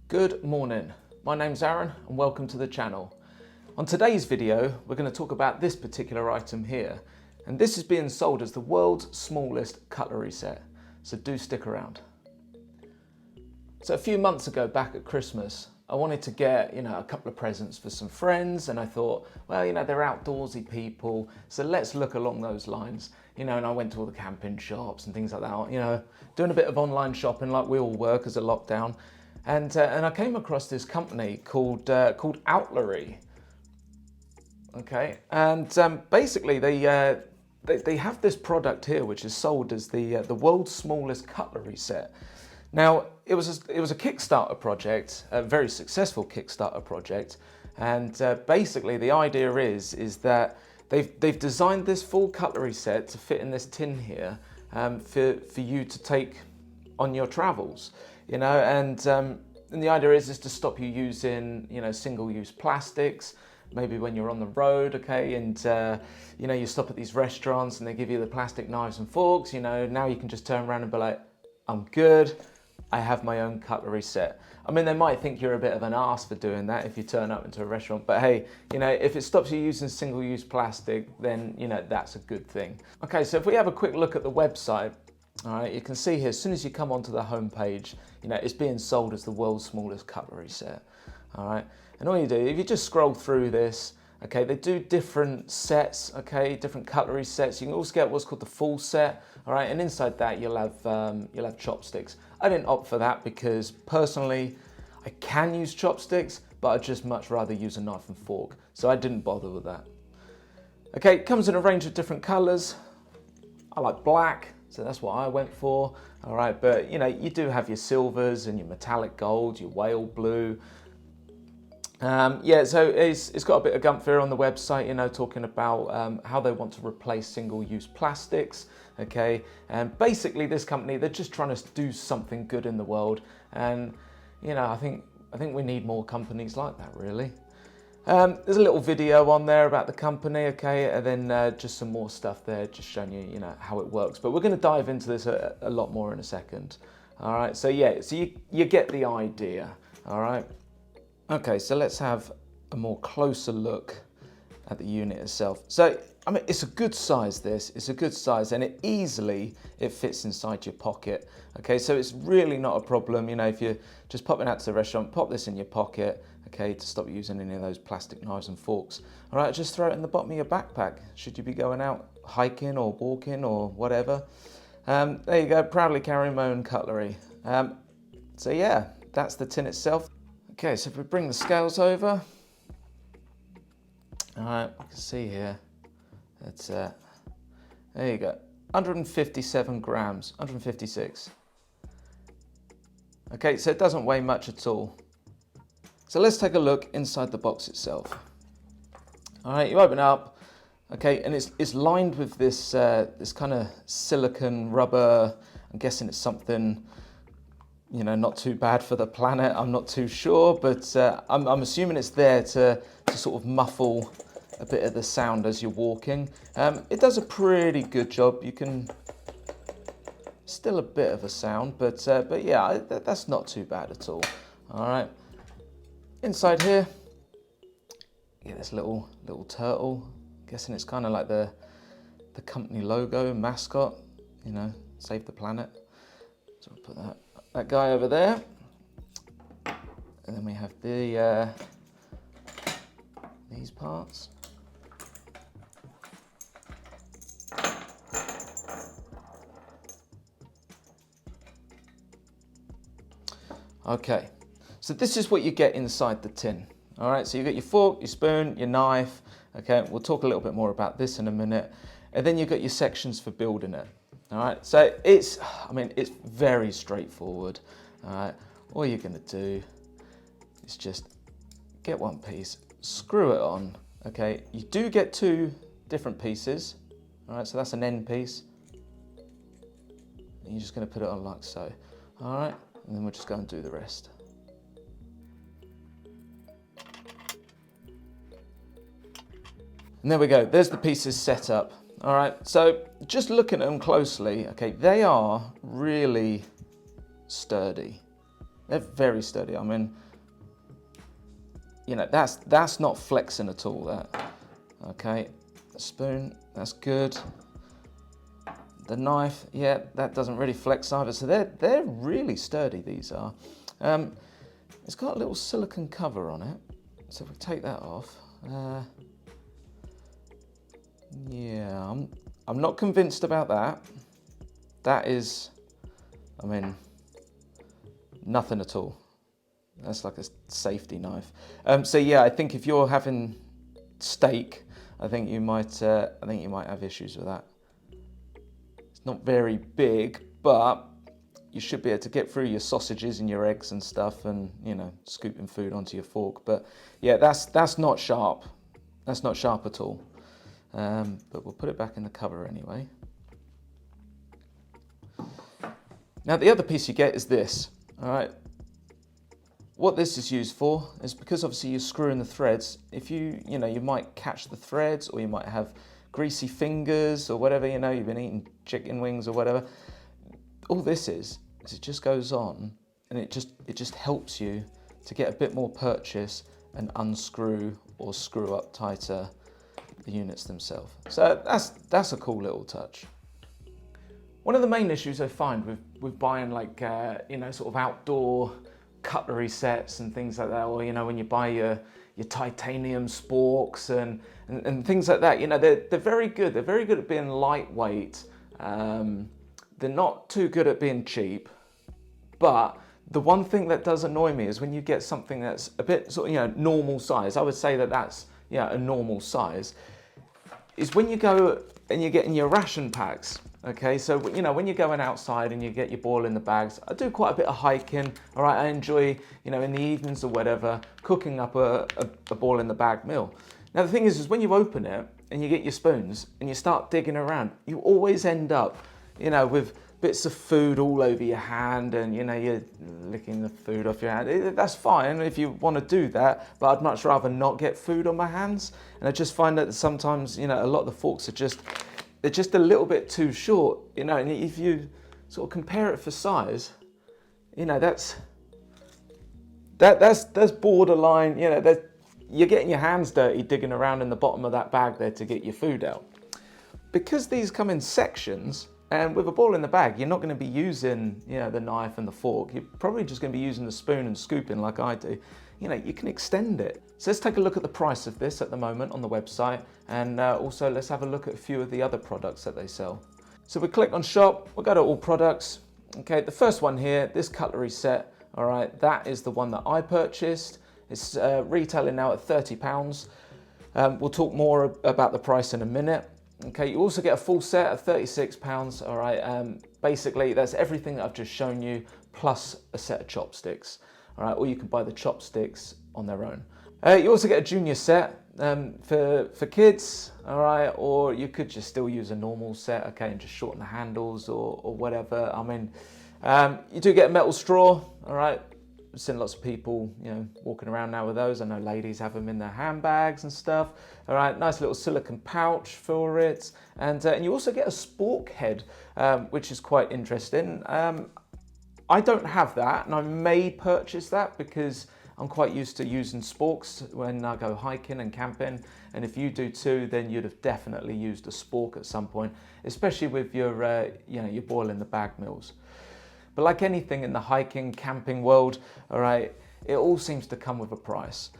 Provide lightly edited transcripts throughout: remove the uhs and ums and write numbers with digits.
Good morning, my name's Aaron and welcome to the channel. On today's video, we're going to talk about this particular item here. And this is being sold as the world's smallest cutlery set, so do stick around. So a few months ago, back at Christmas, I wanted to get, a couple of presents for some friends, and I thought, well, they're outdoorsy people, so let's look along those lines. And I went to all the camping shops and things like that, doing a bit of online shopping like we all were because of lockdown. And I came across this company called Outlery. Okay, and basically they have this product here which is sold as the world's smallest cutlery set. Now it was a Kickstarter project, a very successful Kickstarter project, and basically the idea is that they've designed this full cutlery set to fit in this tin here for you to take on your travels, and the idea is to stop you using single-use plastics. Maybe when you're on the road, okay, and you stop at these restaurants and they give you the plastic knives and forks. Now you can just turn around and be like, I'm good, I have my own cutlery set. I mean, they might think you're a bit of an arse for doing that if you turn up into a restaurant, but hey, if it stops you using single-use plastic, then that's a good thing. Okay, so if we have a quick look at the website, all right, you can see here, as soon as you come onto the home page, it's being sold as the world's smallest cutlery set. All right, and all you do, if you just scroll through this, okay, they do different sets, okay, different cutlery sets. You can also get what's called the full set, all right, and inside that you'll have chopsticks. I didn't opt for that because personally, I can use chopsticks, but I'd just much rather use a knife and fork, so I didn't bother with that. Okay, it comes in a range of different colors. I like black, so that's what I went for. All right, but you do have your silvers and your metallic gold, your whale blue. So it's got a bit of gumph here on the website, talking about how they want to replace single-use plastics. Okay, and basically this company, they're just trying to do something good in the world, and I think we need more companies like that, really. There's a little video on there about the company, okay, and then just some more stuff there, just showing you, how it works. But we're going to dive into this a lot more in a second. All right, so you get the idea. All right. Okay, so let's have a more closer look at the unit itself. So, I mean, it's a good size, this. It's a good size, and it fits inside your pocket. Okay, so it's really not a problem, if you're just popping out to the restaurant, pop this in your pocket, okay, to stop using any of those plastic knives and forks. All right, just throw it in the bottom of your backpack, should you be going out hiking or walking or whatever. There you go, proudly carrying my own cutlery. So yeah, that's the tin itself. Okay, so if we bring the scales over, all right, you can see here, that's there you go, 157 grams, 156. Okay, so it doesn't weigh much at all. So let's take a look inside the box itself. All right, you open it up, okay, and it's lined with this this kind of silicone rubber. I'm guessing it's something, not too bad for the planet. I'm not too sure, but I'm assuming it's there to sort of muffle a bit of the sound as you're walking. It does a pretty good job. You can still a bit of a sound, but yeah, that's not too bad at all. All right, inside here, yeah, this little turtle. I'm guessing it's kind of like the company logo, mascot. Save the planet. So I'll put that guy over there, and then we have these parts. Okay, so this is what you get inside the tin. All right, so you got your fork, your spoon, your knife. Okay, we'll talk a little bit more about this in a minute. And then you've got your sections for building it. All right, so it's very straightforward. All right, all you're gonna do is just get one piece, screw it on. Okay, you do get two different pieces. All right, so that's an end piece. And you're just gonna put it on like so. All right, and then we'll just go and do the rest. And there we go, there's the pieces set up. All right, so just looking at them closely, okay, they are really sturdy. They're very sturdy. I mean, you know, that's not flexing at all, that. Okay, the spoon, that's good. The knife, yeah, that doesn't really flex either. So they're really sturdy, these are. It's got a little silicone cover on it. So if we take that off, yeah, I'm not convinced about that. That is, I mean, nothing at all. That's like a safety knife. So yeah, I think if you're having steak, I think you might have issues with that. It's not very big, but you should be able to get through your sausages and your eggs and stuff, and you know, scooping food onto your fork. But yeah, that's not sharp. That's not sharp at all. But we'll put it back in the cover anyway. Now the other piece you get is this. All right. What this is used for is because obviously you're screwing the threads. If you might catch the threads, or you might have greasy fingers or whatever, you know, you've been eating chicken wings or whatever. All this is it just goes on, and it just helps you to get a bit more purchase and unscrew or screw up tighter the units themselves. So that's a cool little touch. One of the main issues I find with buying like sort of outdoor cutlery sets and things like that, or you know, when you buy your titanium sporks and things like that, you know, they're very good. They're very good at being lightweight. They're not too good at being cheap. But the one thing that does annoy me is when you get something that's a bit sort of, you know, normal size. I would say that's, yeah, a normal size. Is when you go and you're getting your ration packs. Okay, so you know, when you're going outside and you get your ball in the bags, I do quite a bit of hiking. All right, I enjoy, you know, in the evenings or whatever, cooking up a ball in the bag meal. Now the thing is when you open it and you get your spoons and you start digging around, you always end up, you know, with bits of food all over your hand, and you know, you're licking the food off your hand. That's fine if you want to do that, but I'd much rather not get food on my hands. And I just find that sometimes, you know, a lot of the forks are they're just a little bit too short, you know, and if you sort of compare it for size, you know, that's borderline, you know, you're getting your hands dirty digging around in the bottom of that bag there to get your food out. Because these come in sections, and with a ball in the bag, you're not going to be using, you know, the knife and the fork. You're probably just going to be using the spoon and scooping like I do. You know, you can extend it. So let's take a look at the price of this at the moment on the website, and also let's have a look at a few of the other products that they sell. So we click on shop, we'll go to all products. Okay, the first one here, this cutlery set, all right, that is the one that I purchased. It's retailing now at £30. We'll talk more about the price in a minute. Okay, you also get a full set at £36, all right. Basically, that's everything that I've just shown you, plus a set of chopsticks, all right, or you can buy the chopsticks on their own. You also get a junior set for kids, all right, or you could just still use a normal set, okay, and just shorten the handles or whatever. I mean, you do get a metal straw, all right. I've seen lots of people, you know, walking around now with those. I know ladies have them in their handbags and stuff. All right, nice little silicone pouch for it. And you also get a spork head, which is quite interesting. I don't have that, and I may purchase that because I'm quite used to using sporks when I go hiking and camping. And if you do too, then you'd have definitely used a spork at some point, especially with your, your boil in the bag meals. But like anything in the hiking, camping world, all right, it all seems to come with a price.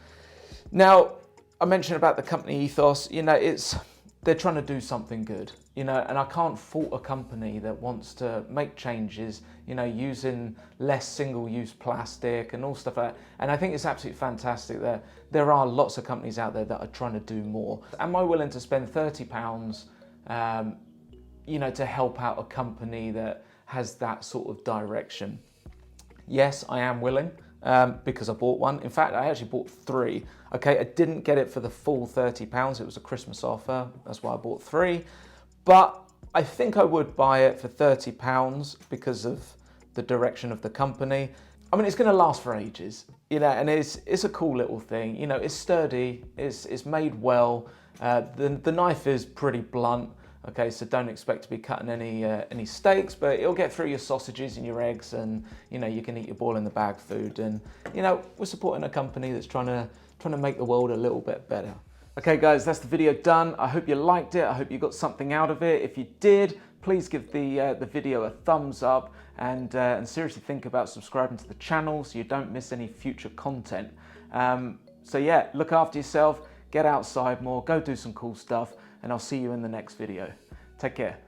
Now, I mentioned about the company ethos, you know, they're trying to do something good, you know, and I can't fault a company that wants to make changes, you know, using less single-use plastic and all stuff like that. And I think it's absolutely fantastic that there are lots of companies out there that are trying to do more. Am I willing to spend £30, you know, to help out a company that has that sort of direction? Yes, I am willing, because I bought one. In fact, I actually bought 3. Okay, I didn't get it for the full £30. It was a Christmas offer. That's why I bought 3. But I think I would buy it for £30 because of the direction of the company. I mean, it's going to last for ages, you know, and it's a cool little thing. You know, it's sturdy. It's made well. The knife is pretty blunt. Okay, so don't expect to be cutting any steaks, but it'll get through your sausages and your eggs, and you can eat your ball in the bag food. And we're supporting a company that's trying to make the world a little bit better. Okay guys, that's the video done. I hope you liked it. I hope you got something out of it. If you did, please give the video a thumbs up, and seriously think about subscribing to the channel so you don't miss any future content. So yeah, look after yourself, get outside more, go do some cool stuff, and I'll see you in the next video. Take care.